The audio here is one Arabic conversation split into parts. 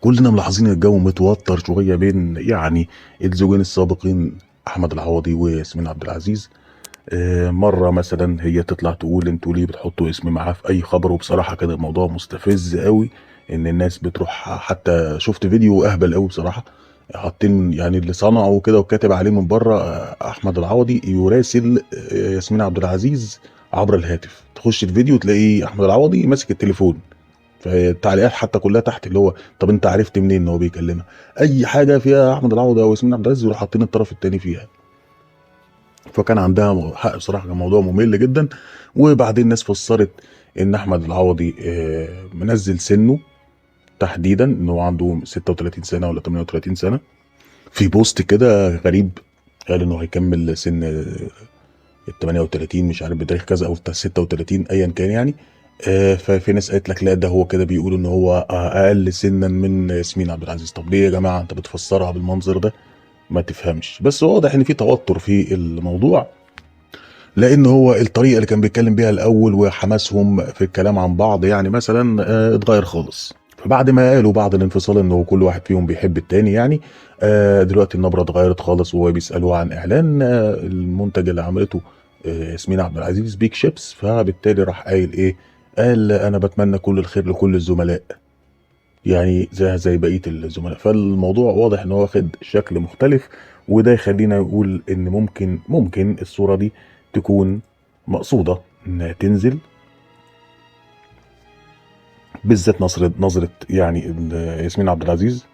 كلنا ملاحظين الجو متوتر شويه بين يعني الزوجين السابقين احمد العوضي وياسمين عبد العزيز. مره مثلا هي تطلع تقول انتوا ليه بتحطوا اسمي معاه في اي خبر، وبصراحه كده الموضوع مستفز قوي ان الناس بتروح. حتى شفت فيديو اهبل قوي بصراحه، حاطين يعني اللي صنعه كده وكاتب عليه من بره احمد العوضي يراسل ياسمين عبد العزيز عبر الهاتف. تخش الفيديو تلاقي احمد العوضي ماسك التليفون، فالتعليقات حتى كلها تحت اللي هو طب انت عرفت منين ان هو بيكلمها؟ اي حاجه فيها احمد العوضي او ياسمين عبد العزيز يروحوا حاطين الطرف الثاني فيها. فكان عندها حق بصراحه، كان موضوع ممل جدا. وبعدين الناس فسرت ان احمد العوضي منزل سنه تحديدا ان هو عنده 36 سنه ولا 38 سنه في بوست كده غريب. قال انه هيكمل سن ال 38 مش عارف بتاريخ كذا او 36 ايا كان يعني. ففي ناس قالت لك لا ده هو كده بيقول ان هو اقل سنا من ياسمين عبد العزيز. طب ليه يا جماعه انت بتفسرها بالمنظر ده؟ ما تفهمش. بس واضح ان في توتر في الموضوع، لان هو الطريقه اللي كان بيتكلم بيها الاول وحماسهم في الكلام عن بعض يعني مثلا اتغير خالص. فبعد ما قالوا بعد الانفصال انه كل واحد فيهم بيحب التاني يعني، دلوقتي النبره اتغيرت خالص وهو بيسالوه عن اعلان المنتج اللي عملته ياسمين عبد العزيز بيك شيبس. فبالتالي راح قايل ايه؟ قال انا بتمنى كل الخير لكل الزملاء، يعني زي بقيه الزملاء. فالموضوع واضح ان هو واخد شكل مختلف، وده يخلينا نقول ان ممكن الصوره دي تكون مقصوده انها تنزل، بالذات نظره يعني ياسمين عبد العزيز.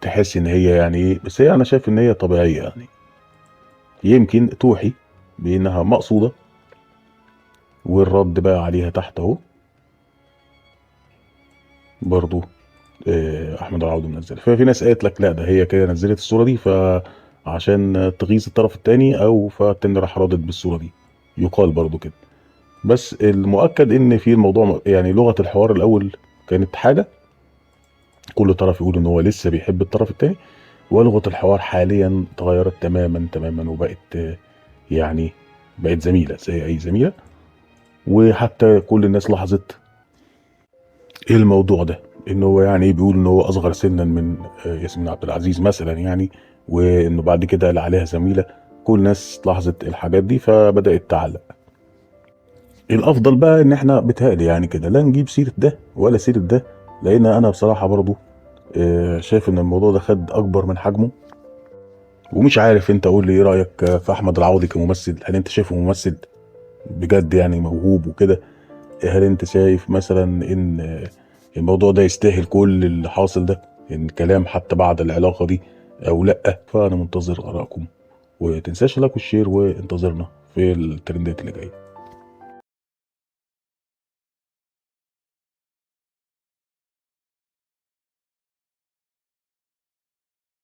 تحس ان هي يعني ايه، بس هي انا شايف ان هي طبيعيه يعني، يمكن توحي بانها مقصوده. والرد بقى عليها تحت اهو برضو احمد العوضي منزل. ففي ناس قالت لك لا ده هي كده نزلت الصوره دي فعشان تغيظ الطرف الثاني، او فالتاني راح رادد بالصوره دي، يقال برضو كده. بس المؤكد ان في الموضوع يعني لغه الحوار الاول كانت حاجه، كل طرف يقول ان هو لسه بيحب الطرف الثاني، ولغه الحوار حاليا اتغيرت تماما تماما وبقت يعني بقت زميله زي اي زميله. وحتى كل الناس لاحظت ايه الموضوع ده، ان هو يعني بيقول ان هو اصغر سنا من ياسمين عبد العزيز مثلا يعني، وانه بعد كده قال عليها زميله. كل الناس لاحظت الحاجات دي فبدات تعلق. الافضل بقى ان احنا بتهيألي يعني كده لا نجيب سيره ده ولا سيره ده، لان انا بصراحه برضو شايف ان الموضوع ده خد اكبر من حجمه. ومش عارف انت قول لي ايه رايك في احمد العوضي كممثل؟ هل انت شايفه ممثل بجد يعني موهوب وكده؟ هل انت شايف مثلا ان الموضوع ده يستاهل كل اللي حاصل ده، ان الكلام حتى بعد العلاقة دي او لا؟ فانا منتظر ارائكم، وتنساش اللايك والشير، وانتظرنا في الترندات اللي جايه.